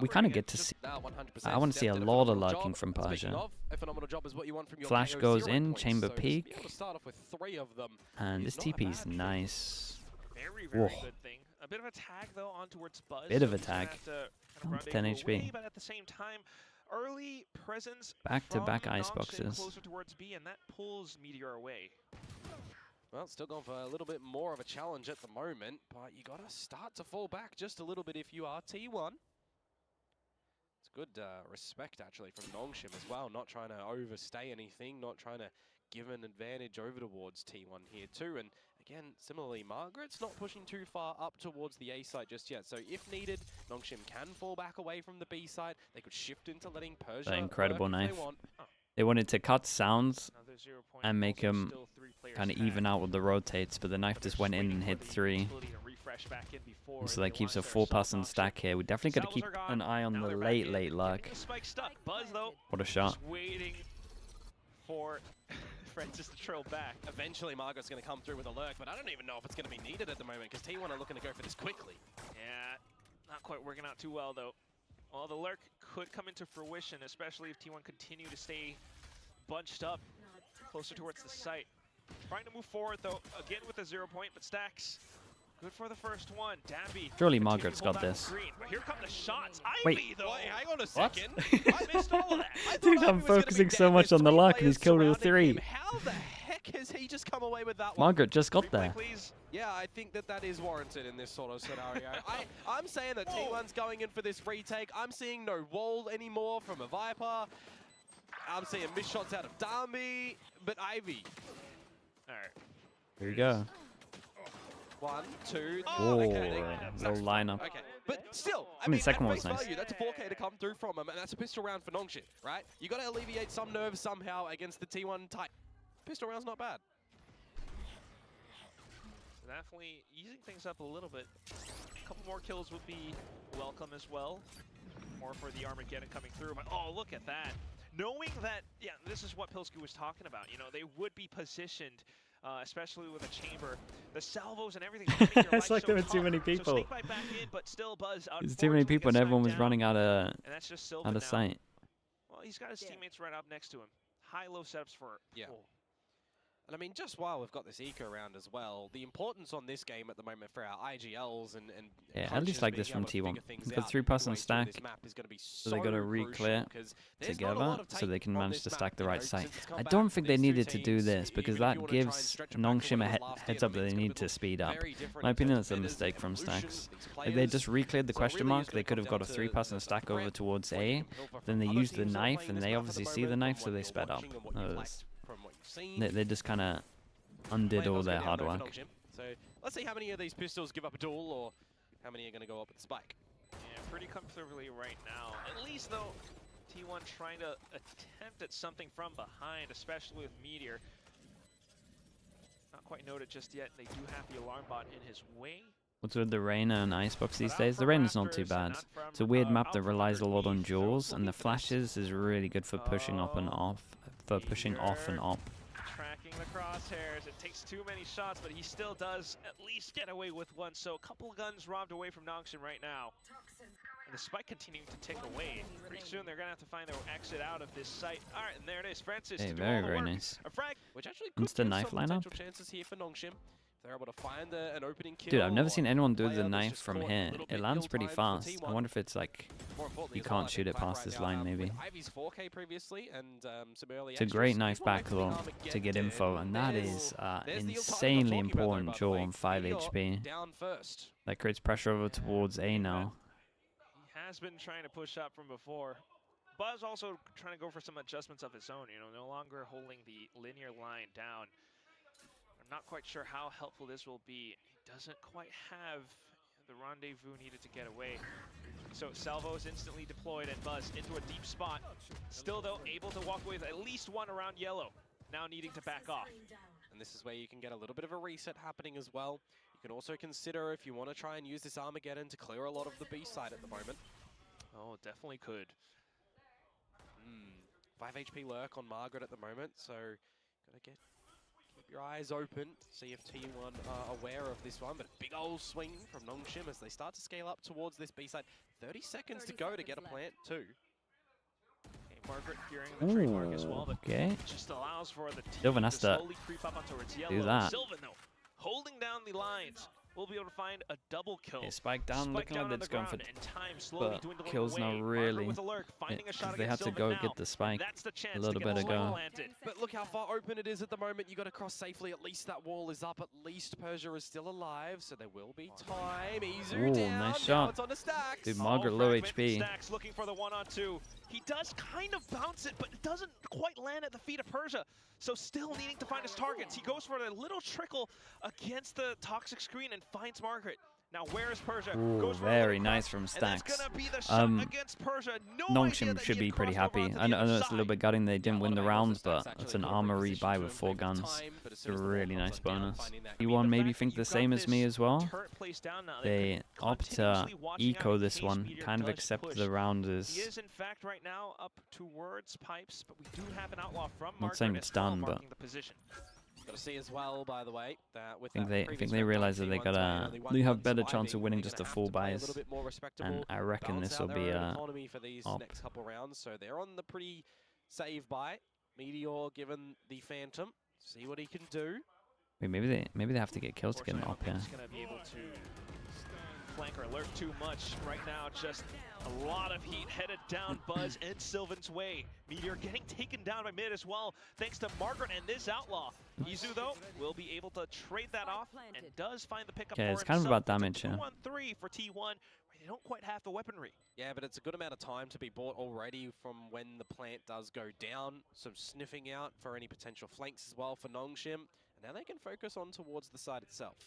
we kind of get to see. I want to see a lot of lurking from Persia. Flash goes in, chamber peek, and this TP's nice. Very, very good thing. A bit of a tag though on towards Buzz. Bit of a tag. Oh, 10 HP. But at the same time, early presence Back-to-back from iceboxes. closer towards B, and that pulls Meteor away. Well, still going for a little bit more of a challenge at the moment, but you got to start to fall back just a little bit if you are T1. It's good respect, actually, from Nongshim as well, not trying to overstay anything, not trying to give an advantage over towards T1 here too. And again, similarly, Margaret's not pushing too far up towards the A site just yet. So if needed, Nongshim can fall back away from the B side. They could shift into letting Persia That incredible knife. They They wanted to cut sounds and make him kind of even out with the rotates, but the knife just went in and hit 3. And so that keeps a 4-person stack here. We definitely got to keep an eye on the late luck. What a shot. Waiting for Francis to trail back. Eventually, Margaret's going to come through with a lurk, but I don't even know if it's going to be needed at the moment because T1 are looking to go for this quickly. Yeah, not quite working out too well, though. Well, the lurk could come into fruition, especially if T1 continue to stay bunched up closer towards the site. Trying to move forward, though, again with a 0 point, but Stacks, good for the first one. Dabby. Surely Margaret's got this. Green, but here come the shots. Wait. Ivy, though. Wait, hang on a second. I missed all of that. Dude, I'm focusing so much on the luck and he's killed with a 3. How the heck has he just come away with that one? Margaret just got there. Please. Yeah, I think that is warranted in this sort of scenario. I'm saying that T1's going in for this retake. I'm seeing no wall anymore from a Viper. I'm seeing missed shots out of Darby, but Ivy. All right. Here we go. 1, 2. Oh, okay, little lineup. Okay, but still, I mean, second at one was face nice. value, that's a 4K to come through from him, and that's a pistol round for Nongshim, right? You got to alleviate some nerves somehow against the T1 type. Pistol round's not bad. Definitely easing things up a little bit. A couple more kills would be welcome as well. More for the Armageddon coming through. But oh, look at that. Knowing that, yeah, this is what Pilsky was talking about. You know, they would be positioned, especially with a chamber. The salvos and everything. It's like there were too many people. So back in, but still Buzz There's too many people and everyone was running out of out of sight. Well, he's got his teammates right up next to him. High-low setups for And I mean, just while we've got this eco round as well, the importance on this game at the moment for our IGLs and yeah, at least like this from T1. The 3-person stack, so they got to re-clear together so they can manage to stack the right site. I don't think they needed to do this because that gives Nongshim a heads up that they need to speed up. In my opinion, that's a mistake from Stacks. If they just re-cleared the question mark, they could have got a 3-person stack over towards A. Then they used the knife, and they obviously see the knife, so they sped up. They just kind of undid all their hard work. So let's see how many of these pistols give up a duel, or how many are going to go up at the spike. Yeah, pretty comfortably right now. At least, though, T1 trying to attempt at something from behind, especially with Meteor. Not quite noted just yet. They do have the alarm bot in his way. What's with the Reyna and Icebox these days? The Reyna's not too bad. It's a weird map that relies a lot on duels, and the flashes is really good for pushing up and off. For pushing off and up. Tracking the crosshairs. It takes too many shots, but he still does at least get away with one. So a couple of guns robbed away from Nongshim right now. And the spike continuing to tick away. Pretty soon they're going to have to find their exit out of this site. All right, and there it is. Francis. Hey, very nice. A frag, which actually could Instant give knife some lineup. potential chances here for Nongshim. They're able to find an opening kill. Dude, I've never seen anyone do the knife from here. It lands pretty fast. I wonder if it's like you can't shoot it past this line, maybe. Ivy's 4K previously, and some early it's a great knife back though to get info, and that is insanely important duel on 5 HP. That creates pressure over towards A now. He has been trying to push up from before. Buzz also trying to go for some adjustments of his own, you know, no longer holding the linear line down. I'm not quite sure how helpful this will be. He doesn't quite have the rendezvous needed to get away. So Salvo is instantly deployed and Buzz into a deep spot. Still though, able to walk away with at least one around yellow. Now needing to back off. And this is where you can get a little bit of a reset happening as well. You can also consider if you want to try and use this Armageddon to clear a lot of the B side at the moment. Oh, definitely could. 5 HP lurk on Margaret at the moment, so gotta Keep your eyes open, see if T1 are aware of this one, but a big old swing from Nongshim as they start to scale up towards this B side. 30 seconds to go to get a plant too. Margaret hearing the trademark as well, but okay. just allows for the team Sylvan to has to slowly creep up onto its yellow. do that. Sylvan, though, holding down the lines, will be able to find a double kill. Okay, spike down, looking like it's going for, but kill's not really. They had to go get the spike a little bit ago. But look how far open it is at the moment. You got to cross safely. At least that wall is up. At least Persia is still alive, so there will be time. Izu Ooh, down. nice Now shot. it's on to Stacks. Dude, Margaret low HP. Stacks looking for the 1-on-2. He does kind of bounce it, but it doesn't quite land at the feet of Persia. So still needing to find his targets. He goes for a little trickle against the toxic screen and finds Margaret. Now where is Persia? Ooh, goes for very nice from Stacks. Nongshim should be pretty happy. I know it's a little bit gutting they didn't win the round, but it's an armory buy with 4 guns. It's a really nice bonus. T1 maybe think the same as me as well. They opt to eco this one, kind of accept the round as... He is in fact right now up towards pipes, but we do have an outlaw from I'm not saying it's done, but... Got to see as well, by the way, that with I think they realize that they have better chance of winning just the full buys, and I reckon this will be economy for these next couple rounds. So they're on the pretty save buy. Meteor given the Phantom, see what he can do. Wait, maybe they have to get kills to get an op here. Gonna be able to flank or alert too much right now. Just a lot of heat headed down Buzz and Sylvan's way. Meteor getting taken down by mid as well, thanks to Margaret and this outlaw. Izu, though, will be able to trade that off and does find the pickup. Okay, it's kind of about damage here. Yeah. 2-on-3 for T1, where they don't quite have the weaponry. Yeah, but it's a good amount of time to be bought already from when the plant does go down. Some sniffing out for any potential flanks as well for Nongshim. And now they can focus on towards the side itself.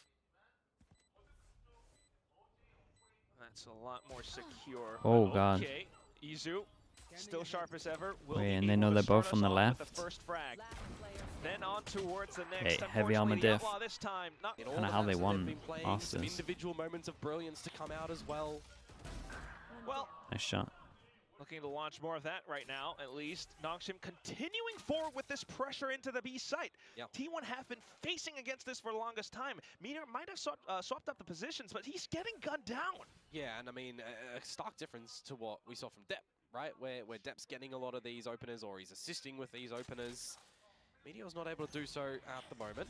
That's a lot more secure. Oh, God. Okay, Izu, still sharp as ever. Wait, and they know they're both on the left. The first frag. Then on towards the next. Hey, heavy armor diff. Kind of how they won Masters. Individual moments of brilliance to come out as well. Well, nice shot. Looking to launch more of that right now, at least. Nongshim continuing forward with this pressure into the B site. Yep. T1 have been facing against this for the longest time. Meteor might have swapped up the positions, but he's getting gunned down. Yeah, and I mean, a stark difference to what we saw from Depp, right? Where Depp's getting a lot of these openers, or he's assisting with these openers. Meteor's not able to do so at the moment.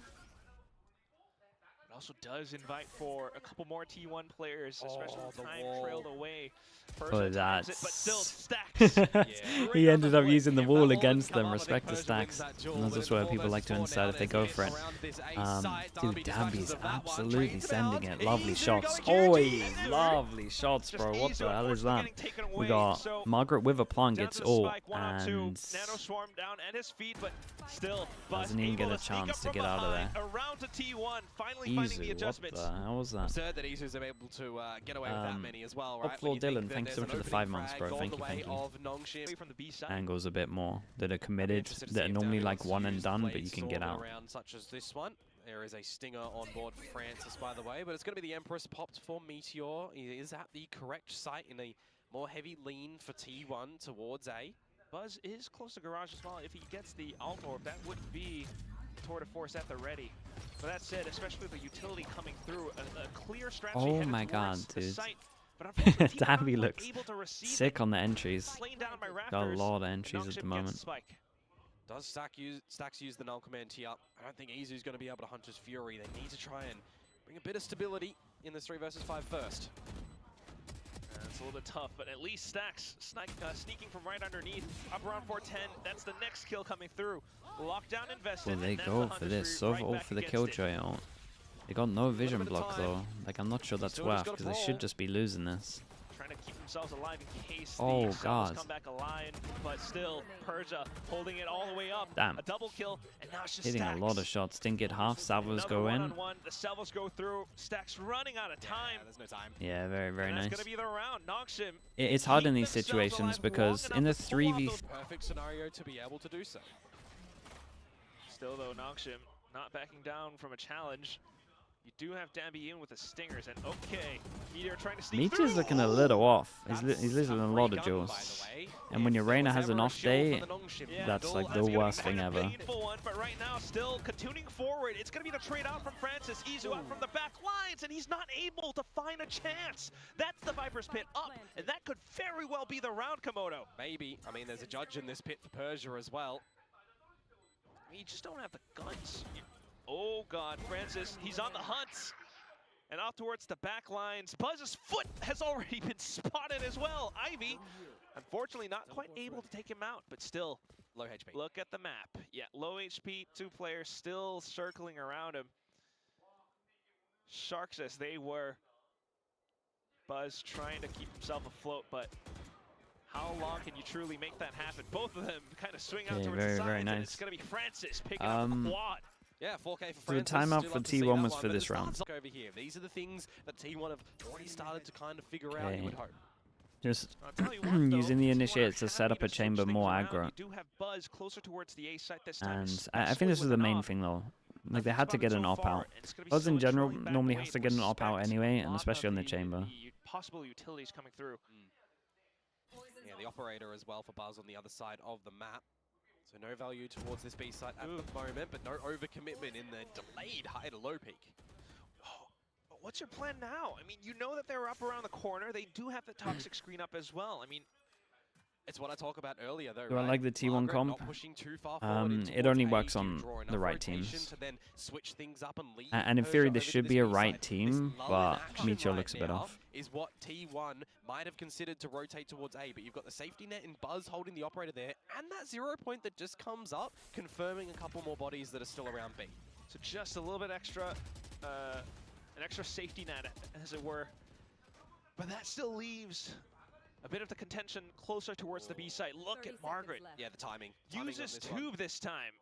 It also does invite for a couple more T1 players, especially with time trailed away. Oh, that's... But still, Stacks. He ended up using the wall against them. Respect the Stacks. And that's just where people like to inside if they go for it. Dude, Dambi's absolutely sending it. Lovely shots. Oh, lovely shots, bro. What the hell is that? We got Margaret with a plant gets ult, and doesn't even get a chance to get out of there. Izu, what the hell was that? Absurd that Izu's able to get away with that many as well, right? Up floor Dylan, thanks so much for the 5 months, bro. Thank you. Angles a bit more that are committed, that are normally like one and done, but you can get out. Such as this one. There is a stinger on board for Francis, by the way, but it's going to be the Empress popped for Meteor. He is at the correct site in a more heavy lean for T1 towards A. Buzz is close to garage as well. If he gets the alt orb, that would be tour de force at the ready. But that said, especially with the utility coming through, a clear strategy. Oh my god, dude. But Dambi looks sick on the entries. Got a lot of entries at the moment. Does Stacks use the null command here? I don't think Izu's going to be able to hunt his Fury. They need to try and bring a bit of stability in this 3 versus 5 first. It's a little bit tough, but at least Stacks sneaking from right underneath. Up around 410, that's the next kill coming through. Lockdown invested. Well, they go for this. So all for the Killjoy ult. They got no vision block though. Like, I'm not sure that's worth, because they should just be losing this. Trying to keep themselves alive in case oh the god. come back alive, but still Persia holding it all the way up. Damn. A double kill, and now it's just hitting Stacks. a lot of shots. Didn't get half. Salvos go in. The salvos go through. Stacks running out of time. Yeah, there's no time. Yeah, very nice. That's gonna be the round. Nongshim. It's hard in these situations because in the 3v. Perfect scenario to be able to do so. Still though, Nongshim not backing down from a challenge. You do have Dambi in with the stingers, and okay, Meteor trying to sneak through. Meteor's looking a little off. He's losing a lot of jewels. By the way. And when your Reina has an off day, Yeah, that's like the gonna be worst quite thing a ever. painful one, but right now, still continuing forward. It's going to be the trade out from Francis. Izu out from the back lines, and he's not able to find a chance. That's the Viper's Pit up, and that could very well be the round, Komodo. Maybe. I mean, there's a judge in this pit for Persia as well. You just don't have the guns. Oh, God, Francis, he's on the hunt. And off towards the back lines. Buzz's foot has already been spotted as well. Ivy, unfortunately, not quite able to take him out, but still. Low HP. Look at the map. Yeah, low HP, 2 players still circling around him. Sharks as they were. Buzz trying to keep himself afloat, but how long can you truly make that happen? Both of them kind of swing out towards the sides, very and nice. it's going to be Francis picking up the quad. Yeah, 4K for So the Francis. timeout Still for love to see T1 that was one, for but this it round. starts over here. These are the things that T1 have already started to kind of figure out, you would hope. Just I'll tell you what, though, using the T1 are initiates to happy set up a switch chamber things more around. aggro. You do have Buzz closer towards the A site this time, And I think this especially was the with an main op. thing though. Like they Nothing had to get spotted an so op far, out. and it's gonna be Buzz in Silva general trolling back normally away has to to get an op out respect anyway, a and lot especially of on the chamber. the possible utilities coming through. Yeah, the operator as well for Buzz on the other side of the map. So no value towards this B site at the moment, but no overcommitment in the delayed high to low peak. But what's your plan now? I mean, you know that they're up around the corner. They do have the toxic screen up as well. I mean, it's what I talked about earlier, though. Do I right? like the T1 Margaret comp? not pushing too far forward in It towards only A, works do on draw the enough right rotation teams. to then switch things up and lead And in Persia theory, over this to should this be a B right side. team, This lull in but action Meteor right looks a bit now off. is what T1 might have considered to rotate towards A, but you've got the safety net in Buzz holding the operator there, and that 0 point that just comes up, confirming a couple more bodies that are still around B. so just a little bit extra, an extra safety net, as it were. But that still leaves a bit of the contention closer towards the B site. Look at Margaret. Yeah, the timing. Uses tube this time.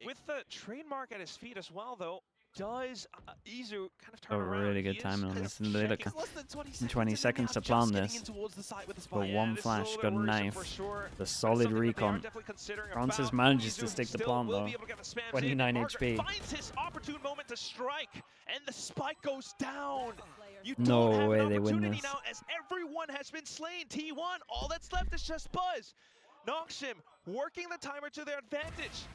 With the trademark at his feet as well, though, does Izu kind of turn A around? really good He is timing on kind this. of And they look checking. Less than 20 in 20 seconds to plan this. But Yeah, one this is a flash, little got a bit worrisome knife. for sure. The That's solid something that they are recon. definitely considering Francis about. manages to Izu stick the still plant will though. be able to get the spams in. 29 Margaret HP. finds his opportune moment to strike, and the spike goes down. You No don't have way an they win opportunity this. now, as everyone has been slain. T1, all that's left is just Buzz. Noxim working the timer to their advantage.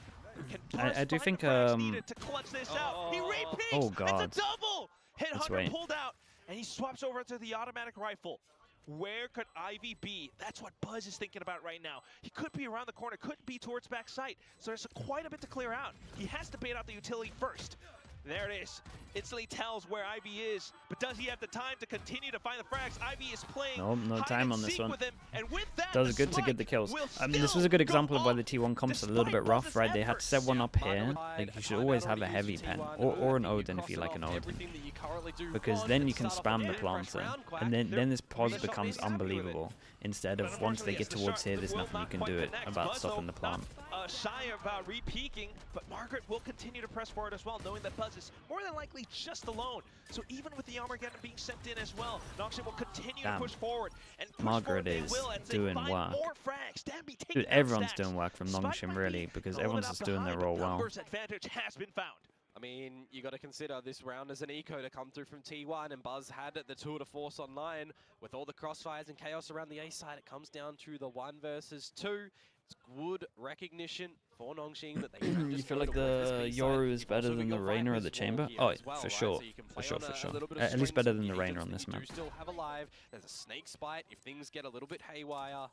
Can I do Buzz think, find the frags needed to clutch this out? He repeats. Oh, God. It's a double. Headhunter wait. pulled out, and he swaps over to the automatic rifle. Where could Ivy be? That's what Buzz is thinking about right now. He could be around the corner, could be towards back sight. So there's quite a bit to clear out. He has to bait out the utility first. There it is. Instantly tells where Ivy is, but does he have the time to continue to find the frags? Ivy is playing No time on this one. with him, and with that, Does the good to get the spike kills. will This was a still good go example of why the off. T1 comp's a little Despite bit rough, Buzz's right? They had to set one up Yeah, here. Margaret Like you should timeout always have a already heavy used pen, T1. or an You'd be Odin if you like crossing an off Odin. everything that you currently do Because on then and you can start off spam the a fresh planter, round, Quack. and then this pause They're becomes happy with it. unbelievable. Instead But of once they unfortunately, get yes, the towards shot here, there's will nothing you not can quite do it connect. about Buzz, stopping though, the plant. not, shy about re-peeking, but Margaret will continue to press forward as well, knowing that Buzz is more than likely just alone. So even with the armor being sent in as well, Noxian will continue to push forward. And push Margaret forward they is will as they doing find work. more frags. Danby taking Dude, down everyone's stacks. doing work from Spike Nongshim, might really, be because a little everyone's bit just up doing their behind, role but well. numbers advantage has been found. I mean, you got to consider this round as an eco to come through from T1, and Buzz had the tour de force online with all the crossfires and chaos around the A side. It comes down to the 1 versus 2. It's good recognition for Nongshim that they can You just feel go like towards the this B side. Yoru is You've better also than got the your Reina or Vipers the wall Chamber? here Oh, as well, for right? sure, So you can for play sure, on for a sure. little bit of At least strengths better and than the weaknesses Reina on that this you map. do still have alive. There's a snake spite if things get a little bit haywire.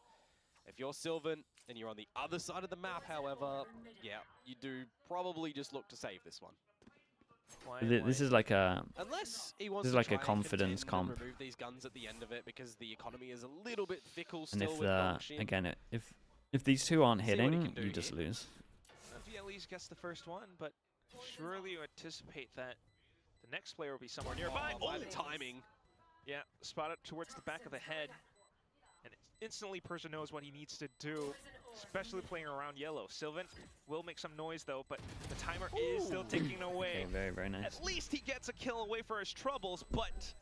If you're Sylvan and you're on the other side of the map, however, yeah, you do probably just look to save this one. This is like a Unless he wants This is to like a try and confidence contend and comp. remove these guns at the end of it because the economy is a little bit fickle and still if with Nongshim. again if these two aren't See what he hitting, can do you just here. lose. If he at least gets the first one, but surely you anticipate that the next player will be somewhere nearby. By the timing. Yeah, spotted towards the back of the head. And instantly Persia knows what he needs to do, especially playing around yellow. Sylvan will make some noise though, but the timer is still ticking away. Okay, very, very nice. At least he gets a kill away for his troubles, but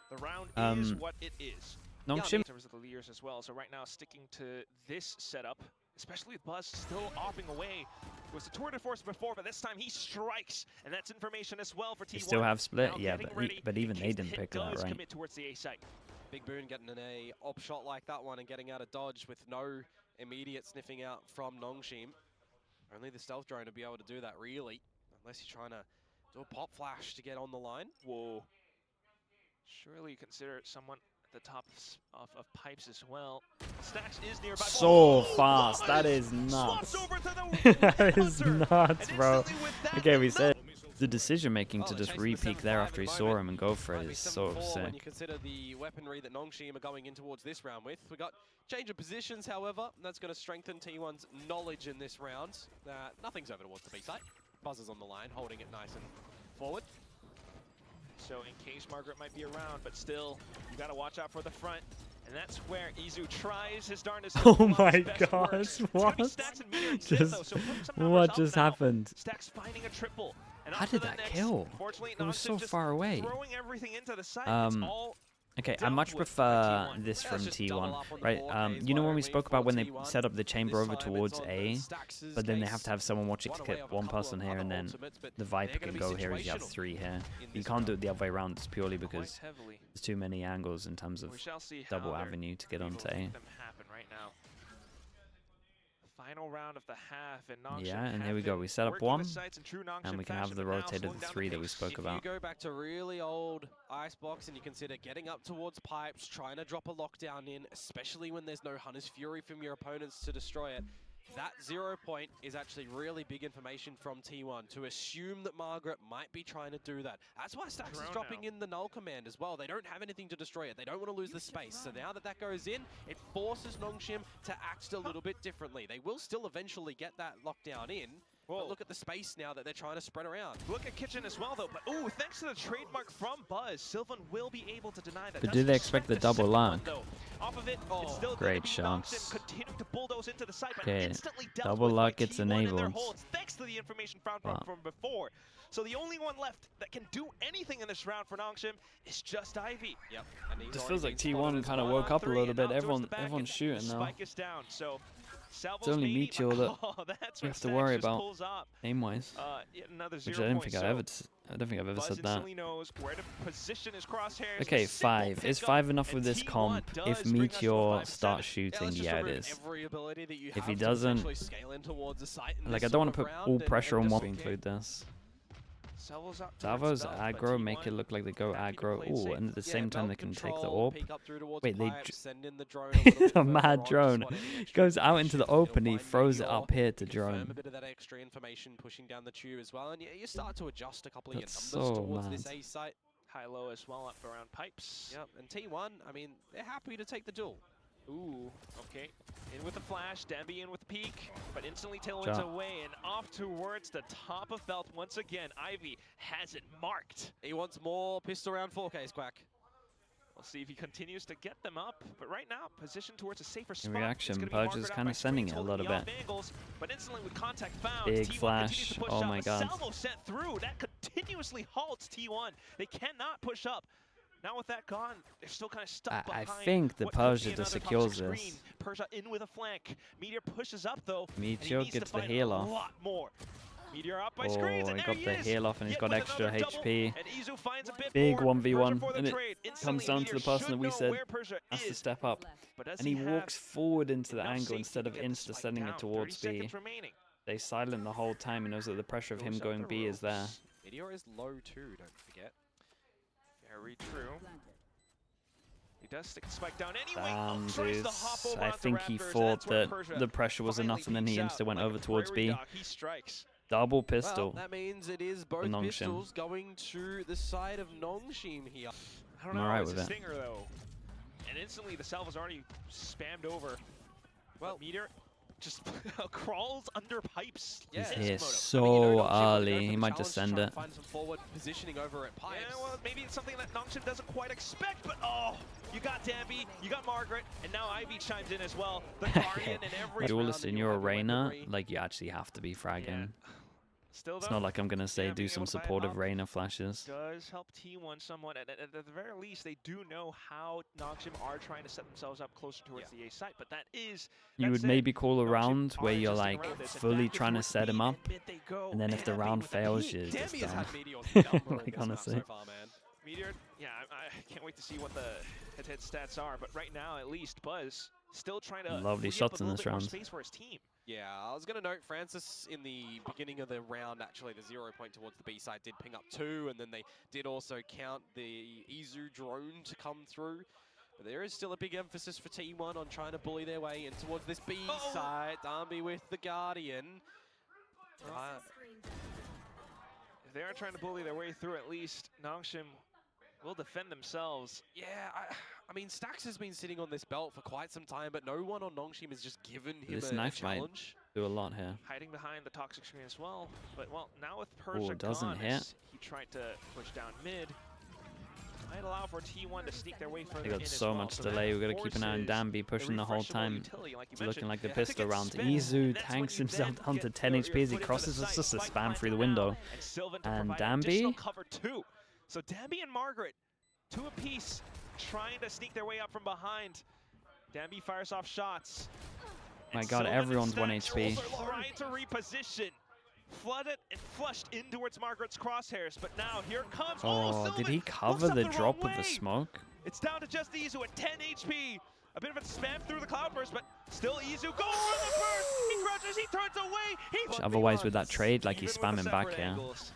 the round is what it is. Nongshim, In terms of the leaders as well, so right now sticking to this setup, especially with Buzz still opping away. It was the tour de force before, but this time he strikes, and that's information as well for T1. they still have split, Now yeah, getting ready but in even they case the didn't hit pick that does right. commit towards the A site. Big Boon getting an op shot like that one and getting out of dodge with no immediate sniffing out from Nongshim. Only the stealth drone to be able to do that, really, unless you're trying to do a pop flash to get on the line. Whoa. Surely you consider someone at the top of pipes as well. Stacks is nearby. So fast. That is nuts. That is nuts, bro. Okay, we said the decision making to just re-peek there after he saw him and go for it is so sick. When you consider the weaponry that Nongshim are going in towards this round with. We got change of positions, however, and that's going to strengthen T1's knowledge in this round. Nothing's over towards the B side. Buzz is on the line, holding it nice and forward. So in case Margaret might be around, but still, you got to watch out for the front. And that's where Izu tries his darndest. Oh my gosh, what? What just happened? Stacks finding a triple. How did that kill? It was so far away. Throwing everything into the site. It's all okay, I much prefer this from T1, right? You know when we spoke about when they set up the chamber over towards A, but then they have to have someone watching to get one person here, and then the Viper can go here as you have 3 here. You can't do it the other way around. It's purely because there's too many angles in terms of double avenue to get onto A. Final round of the half, and yeah, and here we go. We set up 1, and we can have the rotated 3 that we spoke about. If you go back to really old Icebox and you consider getting up towards pipes, trying to drop a lockdown in, especially when there's no Hunter's Fury from your opponents to destroy it, that 0 point is actually really big information from T1 to assume that Margaret might be trying to do that. That's why Stacks is dropping in the null command as well. They don't have anything to destroy it. They don't want to lose the space. So now that that goes in, it forces Nongshim to act a little bit differently. They will still eventually get that lockdown in. But look at the space now that they're trying to spread around. Look at Kitchen as well, though. But oh, thanks to the trademark from Buzz, Sylvan will be able to deny that. But do they expect the double lock? Off of it, it's still great shots. Continue to bulldoze into the site, but okay, instantly double lock gets enabled. Thanks to the information found from before. So the only one left that can do anything in this round for Nongshim is just Ivy. Yep. This feels like T1 kind of woke up a little bit. Everyone's shooting now. Spike is down. So it's only Meteor that you have to worry about aim-wise, which I don't think I've ever said that. Okay, 5. Is 5 enough with this comp? If Meteor starts shooting, yeah, it is. If he doesn't, like, I don't want to put all pressure on one to include this. Salvo's aggro, make it look like they go aggro. Oh, and at the same time they can take the orb. Wait, they a mad drone goes out into the open. He throws it up here to drone. A bit of that extra information pushing down the tube as well, and you start to adjust a couple of your numbers so towards mad. this A site. High-low as well up around pipes. Yep, and T1, I mean, they're happy to take the duel. Ooh, okay. In with the flash, Dambi in with the peek, but instantly tailwinds away and off towards the top of belt once again. Ivy has it marked. He wants more pistol round 4Ks, Quack. We'll see if he continues to get them up, but right now, position towards a safer spot. Reaction, Pudge is kind of sending it a little bit. Angles, but instantly with contact found, big T1 flash, oh my god. Salvo sent through, that continuously halts T1. They cannot push up. Now with that gone, they're still kind of stuck behind. I think the Persia just secures this. Persia in with a flank. Meteor pushes up though. Meteor gets the heal off. A lot more. Meteor up by screens, and he got the heal off and he's got extra HP. And Izu finds a bit big more. 1v1, and it comes down to the person that we said has to step up. And he walks forward into the angle instead of insta-sending it towards B. They silent the whole time. He knows that the pressure of him going B is there. Meteor is low too, don't forget. Very true. He does stick the spike down anyway. Damn, dude. I think he thought that the pressure was enough, and then he insta went over towards B. Double pistol. Well, that means it is both pistols going to the side of Nongshim here. I don't know. Alright with it. Stinger, though. And instantly the salvo's already spammed over. Well, Meteor just crawls under pipes. He's here so early. He might just send it. Find some forward positioning over at pipes. Yeah, well, maybe it's something that Nongshim doesn't quite expect, but oh, you got Dambi, you got Margaret, and now Ivy chimes in as well. The Guardian and every duelist in your arena, like you actually have to be fragging. Yeah. Still, it's not like I'm gonna say do some supportive Reyna flashes. Does help T1 somewhat. At the very least, they do know how Nongshim are trying to set themselves up closer towards the A site, but that is. You would maybe call a round where you're like fully trying to set him up, and then if the round fails, you're just done. Like honestly. Meteor, yeah, I can't wait to see what the head-to-head stats are, but right now, at least, Buzz still trying to Lovely free up shots a in little this bit more round. space for his team. Yeah, I was going to note Francis in the beginning of the round, actually, the 0 point towards the B side did ping up 2, and then they did also count the Izu drone to come through. But there is still a big emphasis for T1 on trying to bully their way in towards this B side. Darby with the Guardian. If they are trying to bully their way through, at least Nongshim will defend themselves. Yeah, I mean, Stax has been sitting on this belt for quite some time, but no one on Nongshim has just given him This a knife might challenge. do a lot here. Hiding behind the toxic screen as well. But, well, now with Persia doesn't gone, hit. as he tried to push down mid, might allow for T1 to sneak their way further They in got as so well. much So delay. that We've got to keep an eye on forces Danby pushing the whole refreshable time. utility, like you It's looking mentioned. like the Yeah, to pistol get round. spent, Izu and that's when tanks you himself then down to get 10 your HP as he foot into crosses. the It's just a sight. spam Find through the now, window. and Sylvan to And provide additional Danby? cover too. So Danby and Margaret, 2 apiece, trying to sneak their way up from behind. Danby fires off shots. My And God, Sylvan and everyone's 1 Stax HP. trying to reposition. Flooded and flushed in towards Margaret's crosshairs, but now here comes. Oh, did Sylvan he cover looks the up drop wrong of the way. smoke? It's down to just Izu at 10 HP. A bit of a spam through the cloudburst, but still Izu goes for the burst. He crouches, he turns away. He Otherwise, with that trade, like he's even with the spamming back separate here. angles.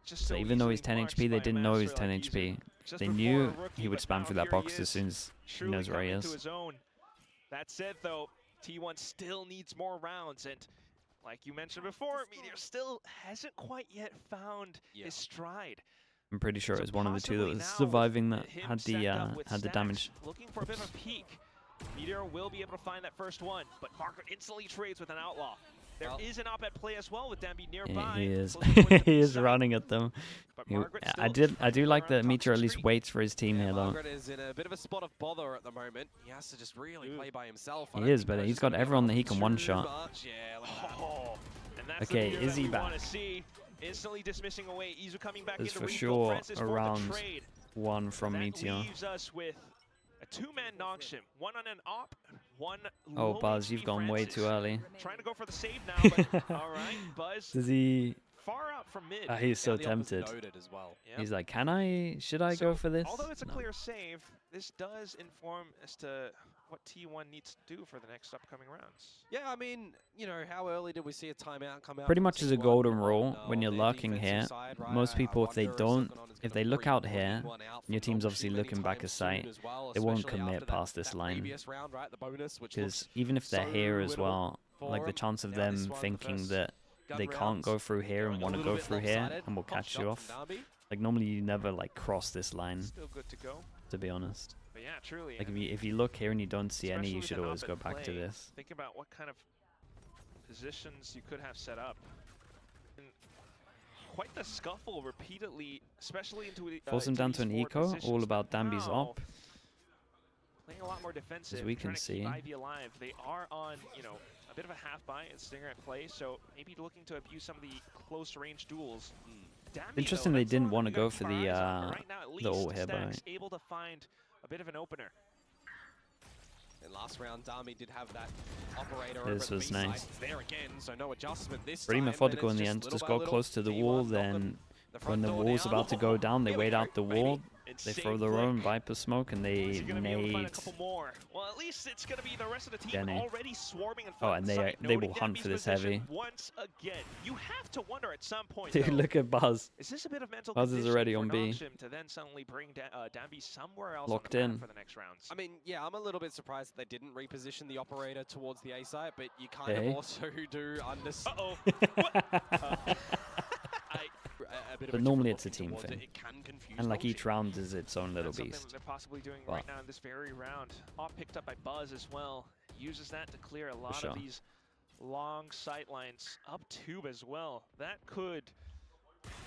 Just So so even though he's easily 10 marched HP, they by a didn't know he's master 10 like HP. Izu. Just They before knew a rookie, he would but spam now through that here box he as soon as he truly knows where he coming into is. his own. That said, though, T1 still needs more rounds, and like you mentioned before, Meteor still hasn't quite yet found his stride. I'm pretty sure it So was one of the two that possibly was now surviving with that him had stacked up with the Stax, damage. Looking for a bit of a peek. Meteor will be able to find that first one, but Margaret instantly trades with an outlaw. There is an op at play as well with Danby nearby. Yeah, he is. close towards the He is side. running at them. But He- Margaret I still do trying to like run that Meteor at toxic least streak. waits for his team here though. Margaret is in a bit of a spot of bother at the moment. He has to just really play by himself. I He don't is, think but Persia's he's got gonna be everyone able that to he can too one-shot. much. Yeah, look at that. Oh, and that's Okay, the Meteor is that he we wanna back? see. Instantly dismissing away. Izu coming back There's into for refill. sure Francis a for the round trade. one from That Meteor. leaves us with a 2-man Nongshim. One on an op, one Oh, low Buzz, HP you've gone way Francis. too early. Trying to go for the save now, but all right, Buzz Does he? far out from mid. He's so The opposite tempted. noted as well. Yep. He's like, should I So, go for this? Although it's a No. clear save, this does inform as to what T1 needs to do for the next upcoming rounds. Yeah, I mean, you know, how early did we see a timeout come out? Pretty from much as a T1 golden on, rule when on you're their lurking defensive here. side, right? Most people, if they wonder don't, Silconon is if gonna they look bring out here, one out your from team's obviously Nongshim looking back anytime a sight. soon as well, They won't especially commit after past this that line. previous round, right? The bonus, which Because looks even if they're so here as winnable well, for like the them. chance of Now this them one, the thinking first that gun they can't rounds go through here going and a want to little go bit through here lopsided. and will Pop catch you shot off. from Darby. Like normally you never like cross this line, Still good to go. to be honest. But yeah, truly. Like and if you look here and you don't see any, especially you with should an always op go at back to play, this. Think about what kind of positions you could have set up. And quite the scuffle repeatedly, especially into Force him down to an eco, all about Danby's op. Playing a lot more defensive, we trying can to see. keep Ivy alive. They are on, you know, a bit of a half buy and Stinger at play, so maybe looking to abuse some of the close range duels. Danby, Interesting though, they that's didn't the want one to we go gotta for keep the our eyes on, but right now, at least ult here, Stax but able to find a bit of an opener. In last round, Darby did have that operator This over at was the B nice. side. It's there again, so no adjustment this pretty time. methodical in and the it's end. little Just by go little. close to the T1 wall, knocking then the when front the door wall's down. about to go down, they Here we wait go, out the baby. wall, they Insane throw their flick. own Viper smoke, and Is they he gonna be able to find a nade. couple more? Well, at least it's gonna be the rest of the team Jenny. already swarming and Oh, and they will hunt for this heavy. Once again, you have to wonder at some point. Dude, though, look at Buzz. is this a bit of mental Buzz is conditioning already for on B. Nongshim to then suddenly bring Danby somewhere else Locked on the map in. for the next rounds? I mean, yeah, I'm a little bit surprised that they didn't reposition the operator towards the A site, but you kind Hey. of also do understand. Uh-oh. But normally it's a team thing. It can confuse And like Nongshim. each round is its own little That's something beast. that they're possibly doing Wow. right now in this very round. Off picked up by Buzz as well. Uses that to clear a lot sure. of these long sight lines. Up tube as well. That could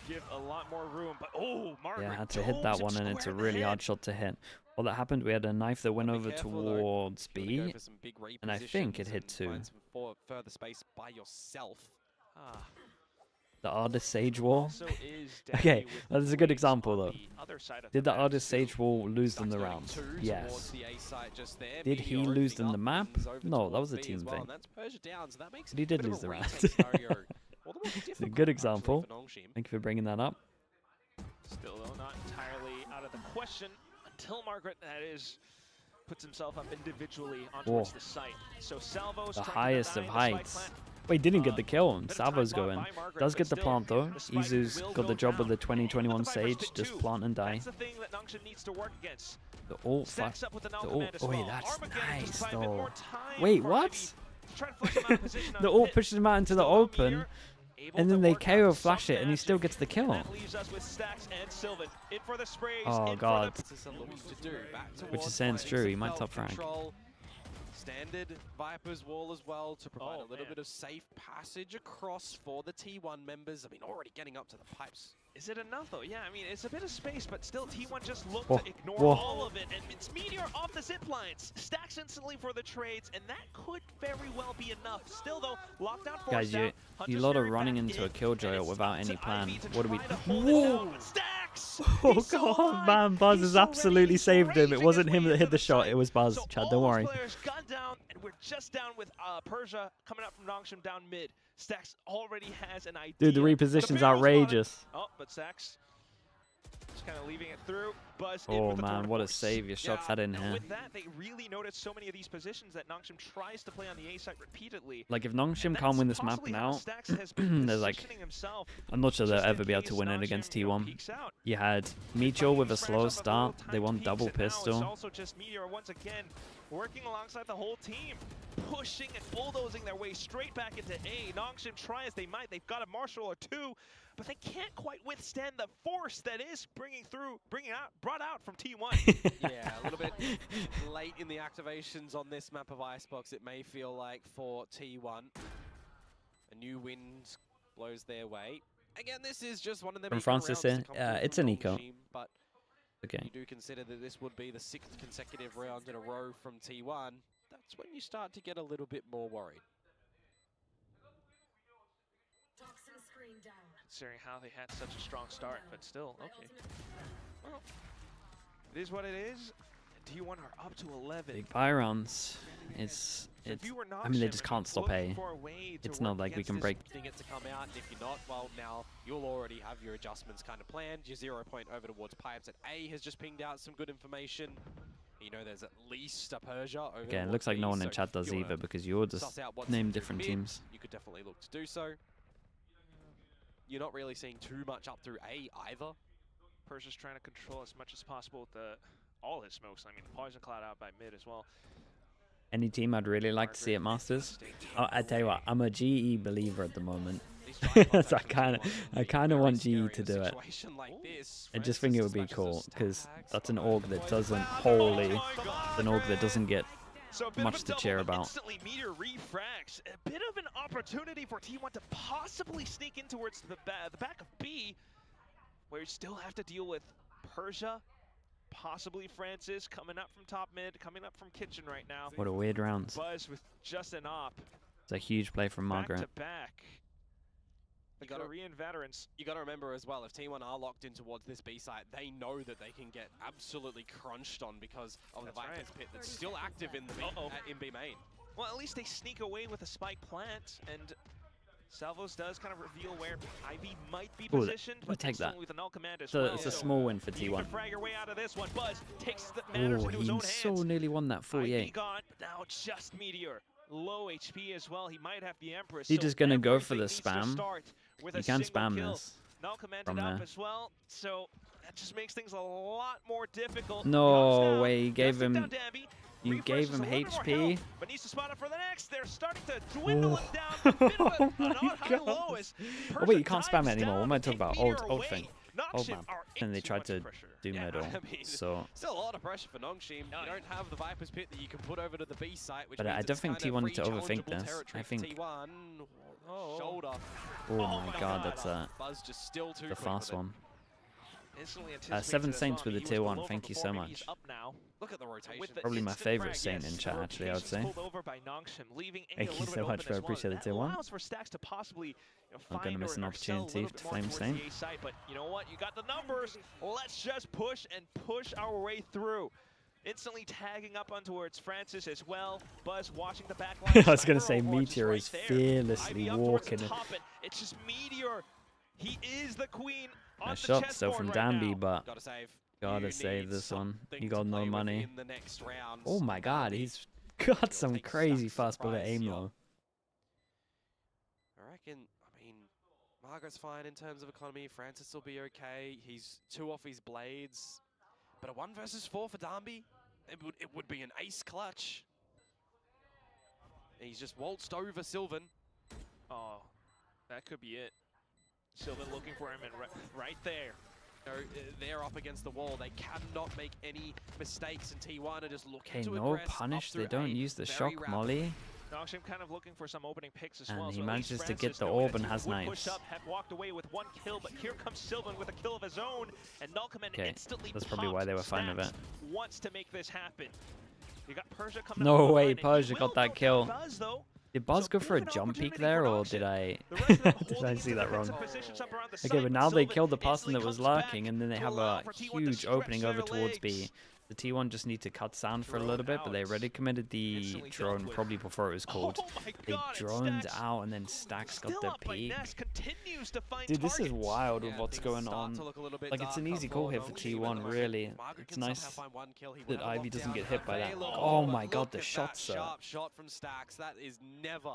give a lot more room. But oh, Margaret Yeah, had to hit that domes one, him and it's a square in the really head. hard shot to hit. Well, that happened. We had a knife that went Be over careful, though. towards If you wanna B, go for some big and I think it repositions hit and two. find some further space by yourself. Ah, The Artist Sage Wall. also is Okay, Danny with that is a good points example, on though. the other side of Did the map Artist too. Sage Wall lose them Stax the going round? two towards Yes. the A site just there. Did he Meteor lose opening them the up, map? things over No, that towards was a B as team well, thing. and that's Persia down, so that makes But he it a did bit of lose a the round. retake scenario all the more difficult, Good actually, example. for Nongshim. Thank you for bringing that up. Still though, not entirely question until Margaret, that is, puts himself up individually onto the site. So Salvo's the trying highest to of deny the heights. spike plant. Wait, didn't get the kill. Bit of Salvo's time bought going. by Margaret, Does but get the still, plant though. the spike Izu's will got the go job with down. the 2021 But the Vipers Sage. did Just too. plant and die. That's the thing that Nongshim needs to work against. The ult. Stacks up with the The Null ult. command as Oh, wait, well. that's Armageddon just nice buy a bit though. more time Wait, for what? Ivy to try to flush him out of position on The ult pit. pushes him out into the Still no open, meteor, able and to then they work out KO some flash it, and he magic. still gets the kill. That leaves us with Stacks and Sylvan. In for the sprays. Oh, in God. For the Which is saying it's true. He might top rank. Standard Viper's wall as well to provide Oh, a little man. bit of safe passage across for the T1 members. I mean, already getting up to the pipes. Is it enough though? Yeah, I mean, it's a bit of space, but still T1 just looked Whoa, to ignore whoa. all of it. And it's Meteor off the zip lines. Stacks instantly for the trades, and that could very well be enough. Still though, lockdown forced Guys, out. you Hunter's lot are Fury running back into in, a killjoy and it's without up any to plan. Ivy to What do we try do? to hold it Whoa! down. Stacks! Oh He's so god, alive. man, Buzz He's has so absolutely ready. He's saved him. It raging wasn't his him way that hit into the shot, site. it was Buzz. So Chad, all don't those worry. players got down, and we're just down with Persia coming up from Nongshim down mid. Stacks already has an idea. Dude, the But reposition's barrel's spotted. outrageous. Oh, but Stacks just kind of leaving it through. Buzz in Oh with the man, third what a force. save. You shot that in And here. with that, they really noticed so many of these positions that Nongshim tries to play on the A site repeatedly. Like, if Nongshim And can't win that's this map possibly how now, Stacks has been there's like, positioning himself I'm not sure they'll just in ever be able case to win it Nongshim, against you know, T1. peeks out. You had Meteor Finding with a these slow frags off the little start. They tiny won peaks, double and now it's pistol. also just Meteor once again working alongside the whole team, pushing and bulldozing their way straight back into A. Nongshim try as they might. They've got a Marshal or two, but they can't quite withstand the force that is brought out from T1. Yeah, a little bit late in the activations on this map of Icebox, it may feel like for T1. A new wind blows their way. Again, this is just one of them From eco Francis rounds to here. come through It's from an eco. Nongshim, but Okay. you do consider that this would be the 6th consecutive round in a row from T1. That's when you start to get a little bit more worried. Considering how they had such a strong start, but still, okay. Well, it is what it is. T1 are up to 11. Big Pyrons. I mean, they just can't stop A. It's not like we can break. It to come out, and if you're not, well, now you'll already have your adjustments kind of planned. Your 0 point over towards pipes at A has just pinged out some good information. You know, there's at least a Persia over Again, it looks like towards no B, one in so chat if does you wanna either because you all just suss out what's name through different mid, teams. You could definitely look to do so. You're not really seeing too much up through A either. Persia's trying to control as much as possible with all his smokes. I mean, the Poison Cloud out by mid as well. Any team I'd really like to see at Masters. I tell you what, I'm a GE believer at the moment. So I kind of want GE to do it. I just think it would be cool because that's an org that doesn't an org that doesn't get So a bit much of a to double, cheer but about. Instantly Meteor refrags. A bit of an opportunity for T1 to possibly sneak in towards the back of B, where you still have to deal with Persia, possibly Francis coming up from top mid, coming up from kitchen right now. What a weird round. Buzz with just an op. It's a huge play from Margaret. Back to back. The Korean veterans. You got to remember as well, if T1 are locked in towards this B site, they know that they can get absolutely crunched on because of the Vipers pit that's still active in the in B main. Well, at least they sneak away with a spike plant, and Salvos does kind of reveal where Ivy might be positioned, but take that. with a null command as So well. it's a small win for You can T1. frag your way out of this one. Buzz takes the matters Oh, into his own he hands. so nearly won that Ivy 48. gone, but now it's just Meteor. Low HP as well. He might have the Empress. He's so just gonna go for everything the needs to spam. start with You a can single spam kill. this Null commanded from up there. as well, so that just makes things a lot more difficult. No way, you gave Just took him. down Danby. You Refresh gave is him a little bit more HP. health, but needs to spot up for the next. They're starting to dwindle him down. A bit of Oh a my not high God. low as Oh wait, you Persia can't spam dives it anymore. What down am I to talking take about? Meteor Old away. thing. Nongshim Old man. are And they too tried much to pressure. do Yeah, middle. I mean, So, still a lot of pressure for Nongshim. You don't have the Viper's pit that you can put over to the B site, which but means I don't it's think kind T1 of need to free overthink challengeable this. territory I for think. T1. Shoulder. Oh my God, that's Buzz just still too the quick fast with it. one. Instantly anticipated Seven as Saints well. with the He was tier 1. below Thank from you before, so but he's much. up now. Look at the rotation. With the Probably my instant favorite frag, Saint yes, in chat, actually, I would rotations say. pulled over by Nongshim, leaving A Thank a you little so bit much, open bro. as well. Appreciate the That tier 1. allows for Stacks to possibly Not find gonna miss an or sell a opportunity little to bit more flame towards Saint. the A site, but you know what? You got the numbers. Let's just push and push our way through. Instantly tagging up on towards Francis as well. Buzz watching the back line. I was gonna say Cyber Overwatch Meteor right is there. fearlessly Ivy up towards the walking. top, and it's just Meteor. He is the queen on Nice the shot chessboard still from right Danby, now. but Gotta save. Gotta You save need this one. something You to got no play with money. in the next rounds. Oh my god, Maybe he's got you'll some take crazy Stacks fast bullet surprise aim here. though. I reckon, I mean, Margaret's fine in terms of economy. Francis will be okay. He's 2 off his blades. But a 1 versus 4 for Darby, it would be an ace clutch. And he's just waltzed over Sylvan. Oh, that could be it. Sylvan looking for him, and right there. You know, they're up against the wall. They cannot make any mistakes, and T1 are just looking Okay, to no aggress punish. up They through don't A use the very shock rapidly. molly. Noxim kind of looking for some opening picks as And well. he so at least manages to Francis, get the knowing orb that and T1 has would knives. push up, have walked away with 1 kill, but here comes Sylvan with a kill of his own, and Nulkaman Okay, instantly that's probably why they were fine with Stacks wants to make this happen. You got Persia coming No up way, line, and he Persia will got that go kill. down Buzz, though. Did Buzz So go for a bit of an jump peek opportunity there, for or Noxim. did I The resident did holding I into see that wrong? defensive positions up around the Okay, site, but now they Sylvan killed the person instantly that was comes back lurking, and then they to have allow a for T1 to huge stretch opening their over towards B. legs. The T1 just need to cut sound for a Drone little bit, but they out. already committed the Instantly dealt drone with. probably before it was called. Oh my They God, and droned Stacks out, and then Stacks got still the up by peak. Ness, continues to find Dude, this is targets. wild with Yeah, what's things going start on. to look a little bit Like, it's an darker easy call for here for Nongshim at T1, the moment. really. Margaret It's can somehow nice find 1 kill. He that went Ivy lockdown doesn't get hit by that. available, Oh but my god, look the at shots, that sir. sharp shot from Stacks. That is never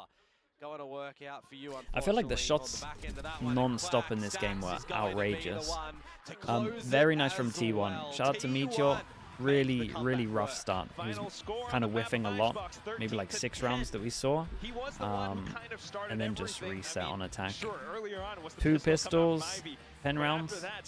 going to work out for you, I feel like the unfortunately, shots on the back end of that one. non-stop in this Stacks game were is going to be the outrageous. one to close Very it nice from as T1. well. Shout out to Meteor. T1 Really, makes the really comeback rough work. start. He was Final score on kind of the map whiffing a of lot. Icebox, Maybe like 6 13 to 10. rounds that we saw. He was the one who kind of started And then just everything. reset I mean, on attack. Sure, earlier on was the 2 pistol coming out pistols, from Ivy, 10 but rounds. after that,